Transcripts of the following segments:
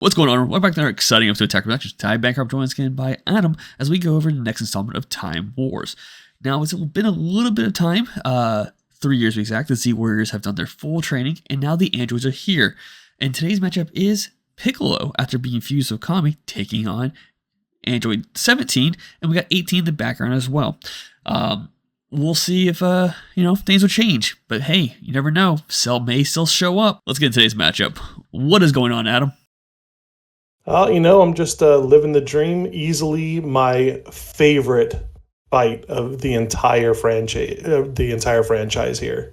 What's going on? Welcome back to our exciting episode of Attack Productions. Ty Bankrupt joined again by Adam as we go over the next installment of Time Wars. Now, it's been a little bit of time, 3 years to be exact. The Z Warriors have done their full training, and now the androids are here. And today's matchup is Piccolo, after being fused with Kami, taking on Android 17, and we got 18 in the background as well. We'll see if, things will change. But hey, you never know. Cell may still show up. Let's get into today's matchup. What is going on, Adam? I'm just living the dream. Easily my favorite fight of the entire franchise here.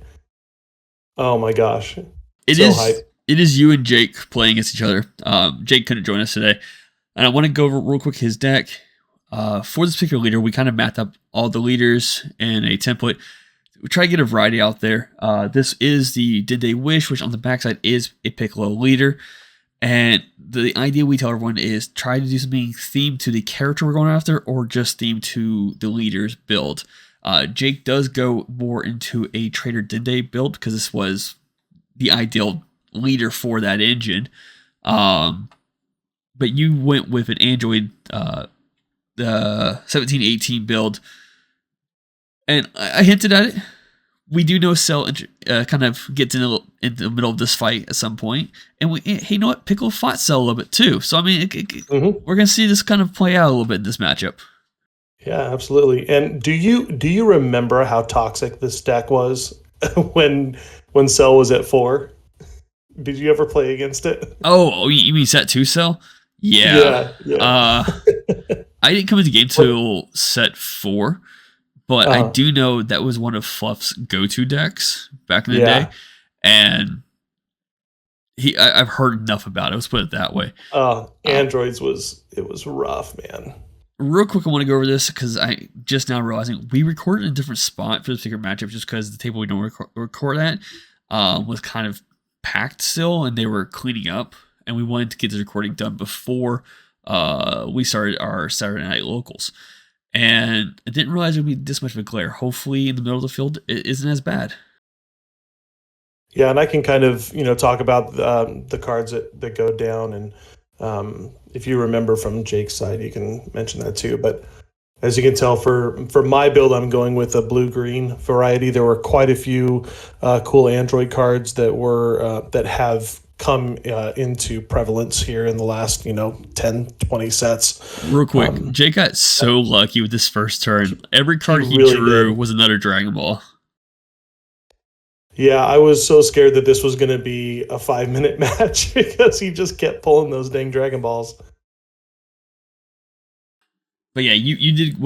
Oh my gosh. It is you and Jake playing against each other. Jake couldn't join us today. And I want to go over real quick his deck. For this particular leader, we kind of mapped up all the leaders in a template. We try to get a variety out there. This is the Did They Wish, which on the backside is a Piccolo leader. And the idea we tell everyone is try to do something themed to the character we're going after or just themed to the leader's build. Jake does go more into a Traitor Dende build because this was the ideal leader for that engine. But you went with an Android, the 1718 build. And I hinted at it. We do know Cell kind of gets in the middle of this fight at some point. And hey, you know what? Piccolo fought Cell a little bit too. So, I mean, we're going to see this kind of play out a little bit in this matchup. Yeah, absolutely. And do you remember how toxic this deck was when Cell was at 4? Did you ever play against it? Oh, you mean set 2 Cell? Yeah. I didn't come into the game till set 4. But I do know that was one of Fluff's go-to decks back in the day, and I've heard enough about it. Let's put it that way. Androids was rough, man. Real quick, I want to go over this because I just now realizing we recorded in a different spot for this particular matchup just because the table we don't record at was kind of packed still, and they were cleaning up, and we wanted to get the recording done before we started our Saturday Night Locals. And I didn't realize it would be this much of a glare. Hopefully in the middle of the field, it isn't as bad. Yeah, and I can kind of, talk about the cards that go down. And if you remember from Jake's side, you can mention that too. But as you can tell, for my build, I'm going with a blue-green variety. There were quite a few cool Android cards that have come into prevalence here in the last 10 20 sets. Real quick, Jake got so lucky with this first turn. Every card he really drew was another Dragon Ball. Yeah, I was so scared that this was going to be a 5-minute match because he just kept pulling those dang Dragon Balls. But yeah, you did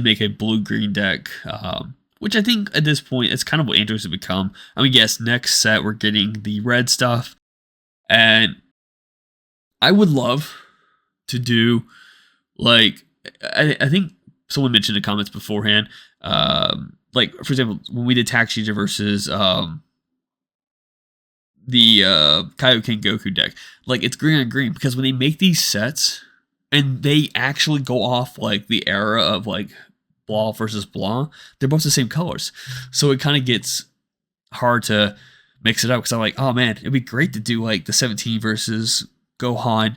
make a blue-green deck, which I think at this point, it's kind of what Androids have become. I mean, yes, next set we're getting the red stuff. And I would love to do, I think someone mentioned in the comments beforehand, for example, when we did Taxija versus the Kaioken Goku deck, it's green on green, because when they make these sets, and they actually go off, the era of, blah versus blah, they're both the same colors. So it kind of gets hard to mix it up because I'm like, oh man, it'd be great to do the 17 versus Gohan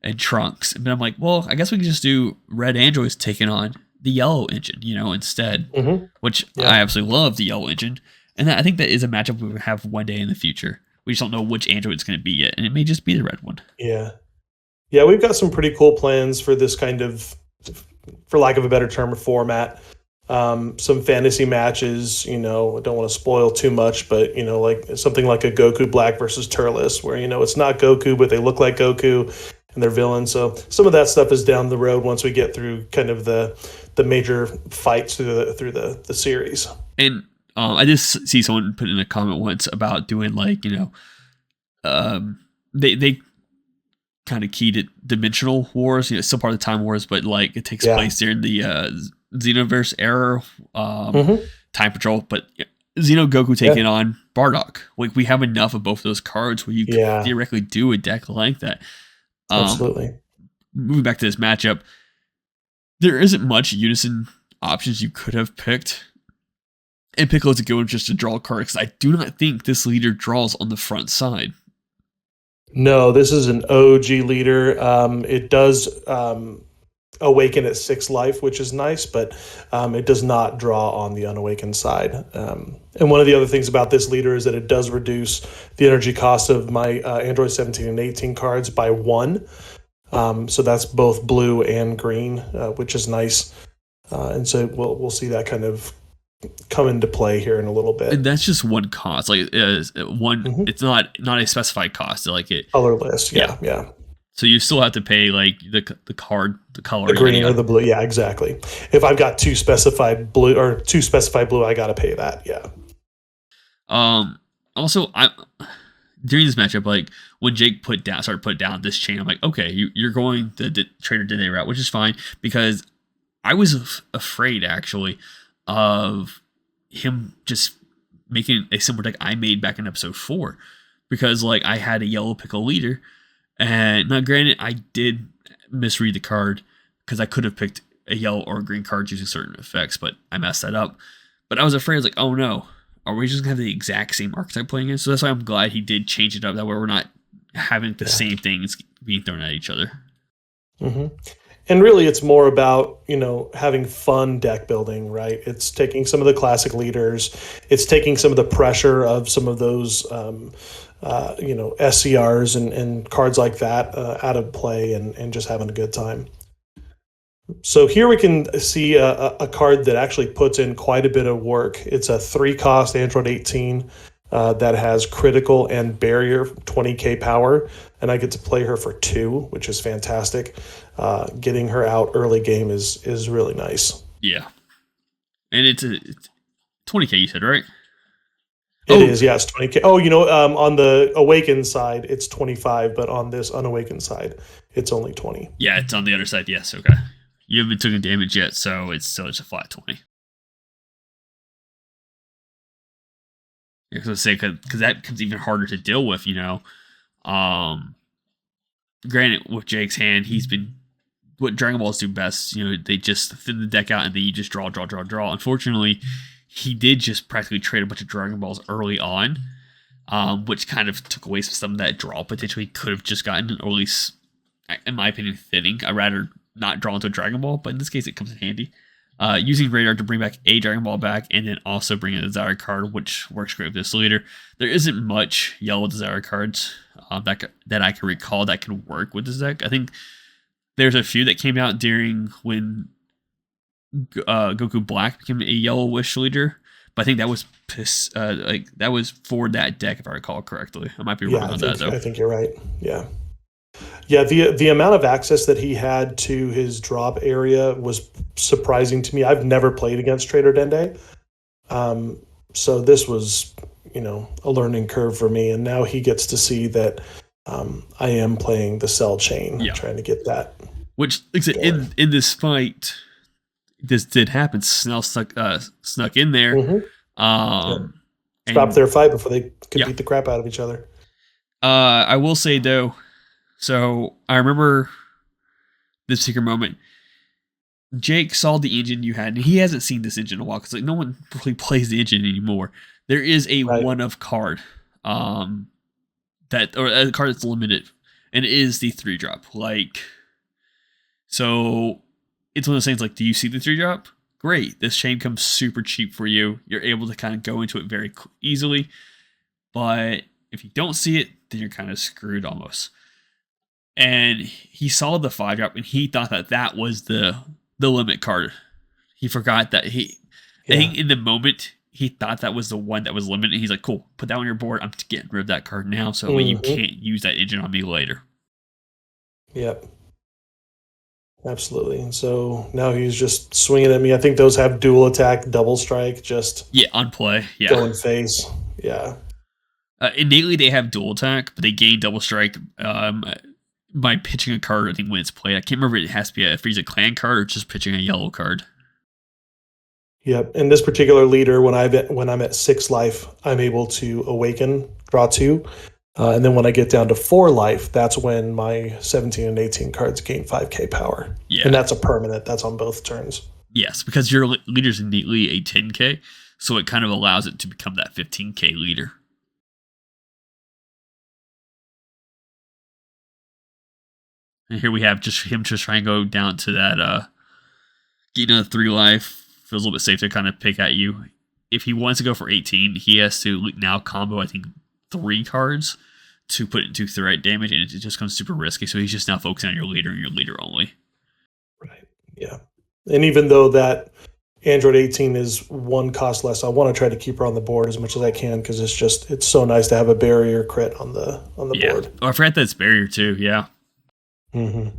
and Trunks. And I'm like, well, I guess we can just do red androids taking on the yellow engine, instead, which I absolutely love the yellow engine. And I think that is a matchup we will have one day in the future. We just don't know which android it's going to be yet. And it may just be the red one. Yeah. Yeah, we've got some pretty cool plans for this kind of, for lack of a better term, format. Some fantasy matches, I don't want to spoil too much, but, something like a Goku Black versus Turles, where, it's not Goku, but they look like Goku and they're villains. So some of that stuff is down the road once we get through kind of the major fights through the series. And I just see someone put in a comment once about doing they kind of keyed it dimensional wars, it's still part of the Time Wars, but it takes place during the Xenoverse era, Time Patrol, but Xeno Goku taking on Bardock. We have enough of both those cards where you can theoretically do a deck like that. Absolutely. Moving back to this matchup, there isn't much unison options you could have picked. And Piccolo's a good one just to draw a card, because I do not think this leader draws on the front side. No, this is an OG leader. It does awaken at 6 life, which is nice, but it does not draw on the unawakened side. And one of the other things about this leader is that it does reduce the energy cost of my Android 17 and 18 cards by 1. So that's both blue and green, which is nice. And so we'll see that kind of come into play here in a little bit. And that's just one cost. Like one, it's not a specified cost. Like it Colorless, yeah. So you still have to pay like the card, the color, the green or the blue. Yeah, exactly. If I've got two specified blue, I got to pay that. Yeah. Also, I during this matchup, like when Jake started put down this chain, I'm like, okay, you're going the Traitor Dende route, which is fine because I was afraid actually of him just making a similar deck I made back in episode 4 because like I had a yellow Piccolo leader, and now granted I did misread the card because I could have picked a yellow or green card using certain effects, but I messed that up. But I was afraid, I was like, oh no, are we just gonna have the exact same archetype playing it? So that's why I'm glad he did change it up. That way we're not having the same things being thrown at each other. Mm-hmm. And really, it's more about, having fun deck building, right? It's taking some of the classic leaders. It's taking some of the pressure of some of those, SCRs and cards like that out of play and just having a good time. So here we can see a card that actually puts in quite a bit of work. It's a 3-cost Android 18 that has critical and barrier 20k power, and I get to play her for 2, which is fantastic. Getting her out early game is really nice. Yeah, and it's 20k. You said, right? It is, yeah, it's 20k. Oh, on the awakened side, it's 25, but on this unawakened side, it's only 20. Yeah, it's on the other side. Yes, okay. You haven't taken damage yet, so it's still just a flat 20. Because that becomes even harder to deal with, Granted, with Jake's hand, he's been what Dragon Balls do best. They just thin the deck out and then you just draw. Unfortunately, he did just practically trade a bunch of Dragon Balls early on, which kind of took away some of that draw potential he could have just gotten, or at least, in my opinion, thinning. I'd rather not draw into a Dragon Ball, but in this case, it comes in handy. Using Radar to bring back a Dragon Ball back, and then also bring a Desire card, which works great with this leader. There isn't much yellow Desire cards that I can recall that can work with this deck. I think there's a few that came out during when Goku Black became a yellow Wish leader, but I think that was that was for that deck if I recall correctly. I might be wrong on that though. I think you're right. Yeah. Yeah, the amount of access that he had to his drop area was surprising to me. I've never played against Traitor Dende, so this was, a learning curve for me. And now he gets to see that I am playing the cell chain, trying to get that. Which, like I said, in this fight, this did happen. Snell snuck in there. Mm-hmm. Stopped their fight before they could beat the crap out of each other. I will say though. So I remember this particular moment. Jake saw the engine you had, and he hasn't seen this engine in a while because no one really plays the engine anymore. There is a one-of card, a card that's limited, and it is the 3-drop. So it's one of those things. Like, do you see the 3-drop? Great, this chain comes super cheap for you. You're able to kind of go into it very easily, but if you don't see it, then you're kind of screwed almost. And he saw the 5-drop, and he thought that was the limit card. He forgot that I think in the moment, he thought that was the one that was limited. He's like, cool, put that on your board. I'm getting rid of that card now, so that way you can't use that engine on me later. Yep. Absolutely. And so now he's just swinging at me. I think those have dual attack, double strike, on play. Yeah. Going face. Yeah. Innately, they have dual attack, but they gain double strike by pitching a card, I think, when it's played. I can't remember if it has to be a Frieza Clan card or just pitching a yellow card. Yep. And this particular leader, when I'm at 6 life, I'm able to awaken, draw 2. And then when I get down to 4 life, that's when my 17 and 18 cards gain 5k power. Yeah. And that's a permanent. That's on both turns. Yes, because your leader's innately a 10k, so it kind of allows it to become that 15k leader. And here we have just him just trying to go down to that get another 3 life. Feels a little bit safe to kind of pick at you. If he wants to go for 18, he has to now combo, I think, 3 cards to put it into threat damage, and it just becomes super risky. So he's just now focusing on your leader and your leader only. Right. Yeah. And even though that Android 18 is 1 cost less, I want to try to keep her on the board as much as I can because it's so nice to have a barrier crit on the board. Oh, I forgot that's barrier too. Yeah. Mm-hmm.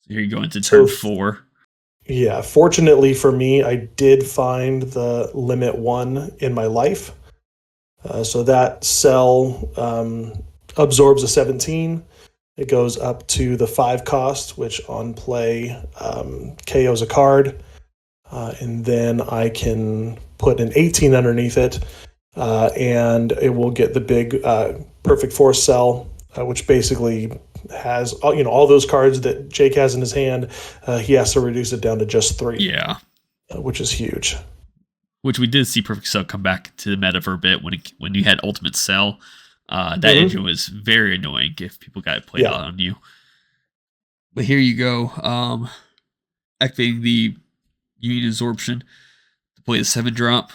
So here you go into turn 4. Yeah, fortunately for me, I did find the limit 1 in my life. So that cell absorbs a 17. It goes up to the 5 cost, which on play KOs a card. And then I can put an 18 underneath it, and it will get the big perfect force cell, which basically has all those cards that Jake has in his hand. He has to reduce it down to just 3. Yeah. Which is huge. Which we did see Perfect Cell come back to the meta for a bit when you had Ultimate Cell. That engine was very annoying if people got it played out on you. But here you go. Activating the Union Absorption to play the 7-drop.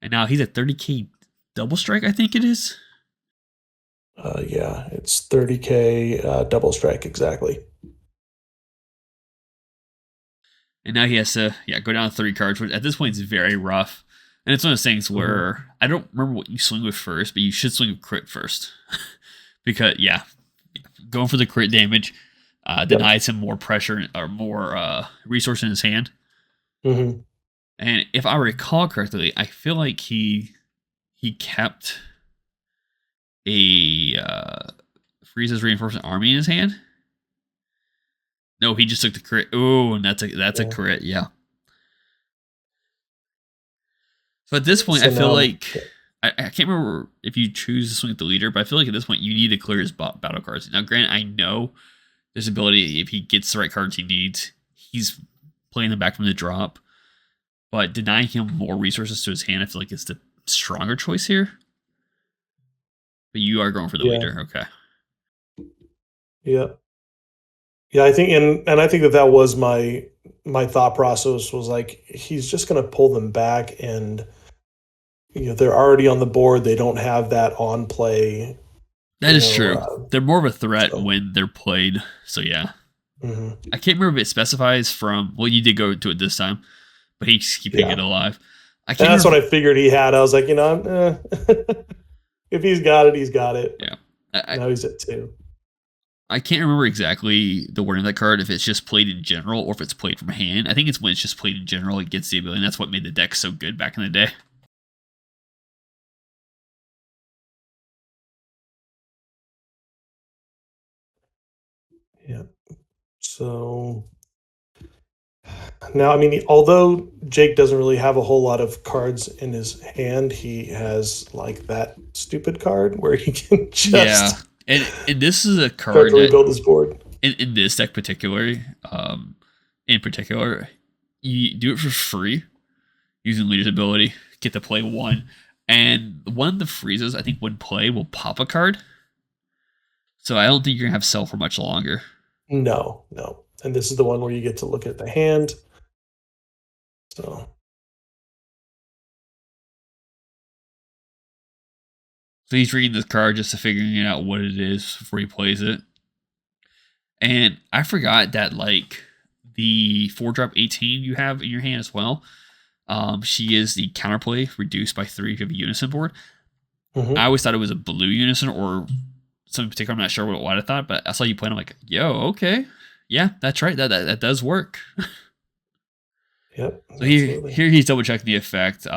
And now he's at 30k double strike, I think it is. Yeah, it's 30k double strike, exactly. And now he has to go down to 3 cards, which at this point is very rough. And it's one of those things where I don't remember what you swing with first, but you should swing with crit first. Because, going for the crit damage denies him more pressure or more resource in his hand. Mm-hmm. And if I recall correctly, I feel like he kept a Frieza's Reinforcement Army in his hand. No, he just took the crit. Oh, and that's a crit, yeah. So at this point, I feel like I can't remember if you choose to swing at the leader, but I feel like at this point you need to clear his battle cards. Now, granted, I know there's ability if he gets the right cards he needs, he's playing them back from the drop. But denying him more resources to his hand, I feel like is the stronger choice here. But you are going for the leader, okay? Yeah. Yeah, I think, and I think that was my thought process was like he's just going to pull them back, and they're already on the board. They don't have that on play. That is true. They're more of a threat when they're played. So yeah, I can't remember if it specifies from. Well, you did go to it this time, but he's keeping it alive. That's what I figured he had. I was like, if he's got it, he's got it. Yeah. Now he's at 2. I can't remember exactly the wording of that card, if it's just played in general or if it's played from hand. I think it's when it's just played in general, it gets the ability, and that's what made the deck so good back in the day. Yeah. So now, I mean, although Jake doesn't really have a whole lot of cards in his hand, he has like that stupid card where he can just and this is a card to rebuild his board. In this deck particularly, you do it for free using Leader's ability, get to play 1, and one of the freezes, I think, when play will pop a card. So I don't think you're gonna have sell for much longer. No. And this is the one where you get to look at the hand. So he's reading this card just to figuring out what it is before he plays it. And I forgot that like the 4-drop 18 you have in your hand as well. She is the counterplay reduced by 3 if you have a unison board. I always thought it was a blue unison or something particular. I'm not sure what I thought, but I saw you playing. I'm like, yo, okay. Yeah, that's right. That does work. Yep. So here he's double checking the effect.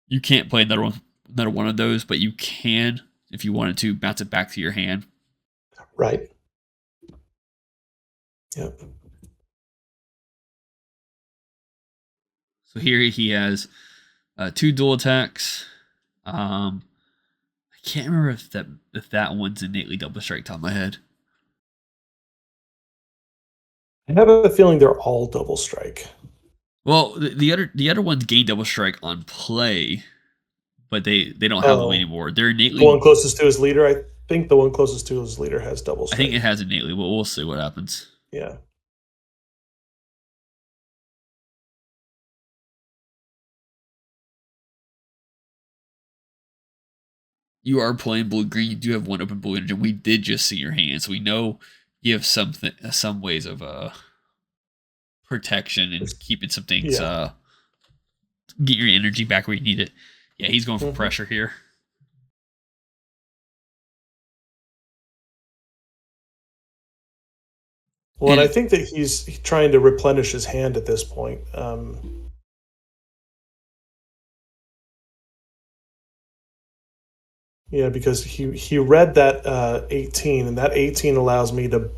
You can't play another one of those, but you can, if you wanted to, bounce it back to your hand. Right. Yep. So here he has 2 dual attacks. I can't remember if that one's innately double strike top of my head. I have a feeling they're all double strike. Well, the other ones gain double strike on play, but they don't have them Oh, anymore. They're the one innately. closest to his leader, I think the one closest to his leader has double I think it strength. has innately, but we'll see what happens. Yeah. You are playing blue green. You do have one open blue energy. We did just see your hand, so we know you have some ways of protection and keeping some things Yeah. get your energy back where you need it. Yeah, he's going for Hmm. pressure here. Well, and I And think that he's trying to replenish his hand at this point. Yeah, because he read that 18, and that 18 allows me to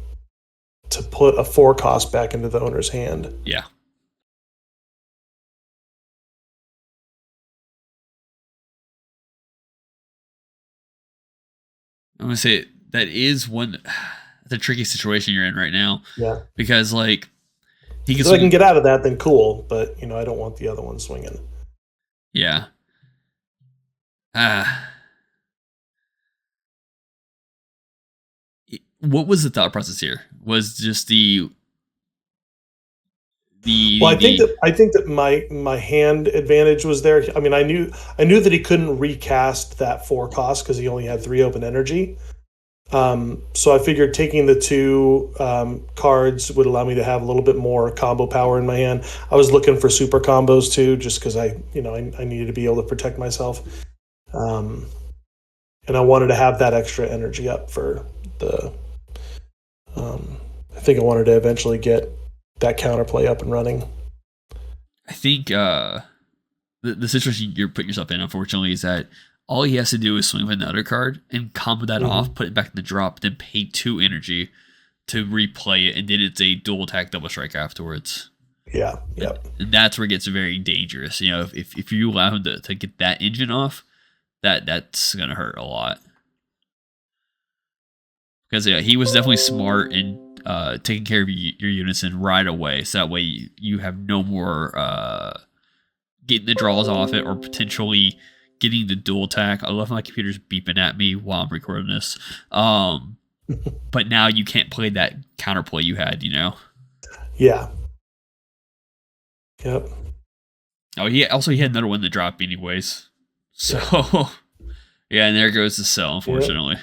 put a 4 cost back into the owner's hand. yeah, I'm gonna say that is one. The tricky situation you're in right now Yeah. because like he can If I can swing. get out of that, then cool. But I don't want the other one swinging. Yeah. Ah. What was the thought process here? Was just Well, the I think that my hand advantage was there. I mean, I knew that he couldn't recast that 4 cost because he only had 3 open energy. So I figured taking the 2 cards would allow me to have a little bit more combo power in my hand. I was looking for super combos too, just because I needed to be able to protect myself, um, and I wanted to have that extra energy up for the. Um, I think I wanted to eventually get that counterplay up and running. I think the situation you're putting yourself in, unfortunately, is that all he has to do is swing with another card and combo that off, Hmm. put it back in the drop, then pay 2 energy to replay it, and then it's a dual attack double strike afterwards. Yeah. And, Yep. and that's where it gets very dangerous. You know, if you allow him to get that engine off, that's gonna hurt a lot. Because yeah, he was definitely smart in taking care of your units in right away, so that way you have no more getting the draws off it or potentially getting the dual attack. I love my computer's beeping at me while I'm recording this. But now you can't play that counterplay you had, you know. Yeah. Yep. Oh, he had another one to drop anyways. So Yep. yeah, and there goes the cell, Yep. unfortunately.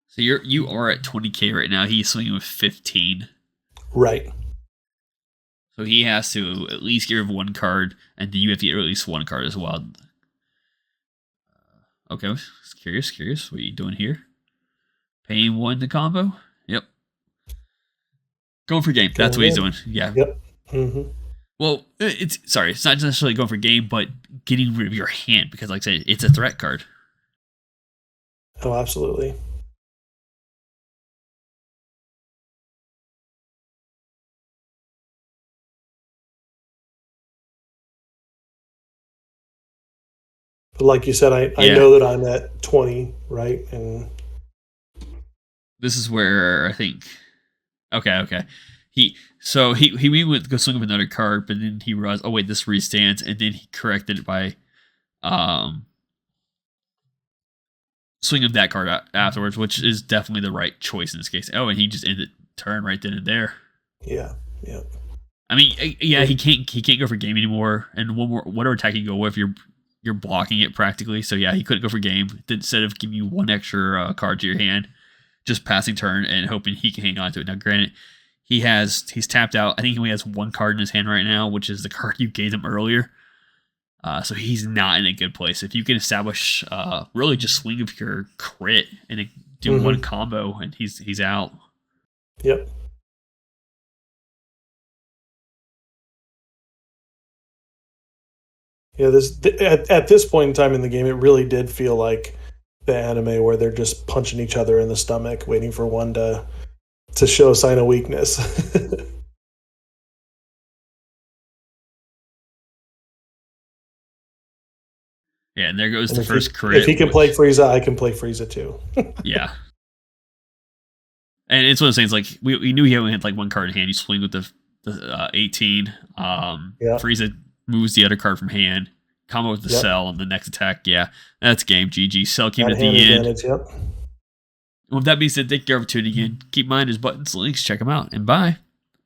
So you are at 20K right now. He's swinging with 15. Right. So he has to at least get rid of one card, and then you have to get at least one card as well. Okay, I was curious. What are you doing here? Paying 1 to combo? Yep. Going for game. That's Going what he's in. doing. Yeah. Yep. Hmm. Well, it's not necessarily going for game, but getting rid of your hand because, like I said, it's a threat card. Oh, absolutely. But like you said, I Yeah. know that I'm at 20, right? And This is where I think. Okay. He went to go swing with another card, but then he realized, oh wait, this restands, and then he corrected it by um swinging that card out afterwards, which is definitely the right choice in this case. Oh, and he just ended turn right then and there. yeah, yeah, I mean, yeah, he can't go for game anymore, and one more whatever attack you go with, you're blocking it practically. So yeah, he couldn't go for game. Instead of giving you one extra card to your hand, just passing turn and hoping he can hang on to it. Now, granted, he's tapped out. I think he only has one card in his hand right now, which is the card you gave him earlier. So he's not in a good place. If you can establish, really just swing of your crit and do one hmm, combo, and he's out. yep. Yeah, at this point in time in the game, it really did feel like the anime where they're just punching each other in the stomach, waiting for one to show a sign of weakness. Yeah, and there goes And the if first if he crit, can play which Frieza, I can play Frieza too. yeah. And it's one of those things, like, we knew he only had like one card in hand. You swing with the 18. Yeah. Frieza moves the other card from hand. Combo with the Cell on the next attack. Yeah, that's game. GG. Cell came Got at hand the end. advantage, yep. With that being said, thank you for tuning in. Keep in mind his buttons, links, check them out, and bye.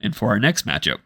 And for our next matchup.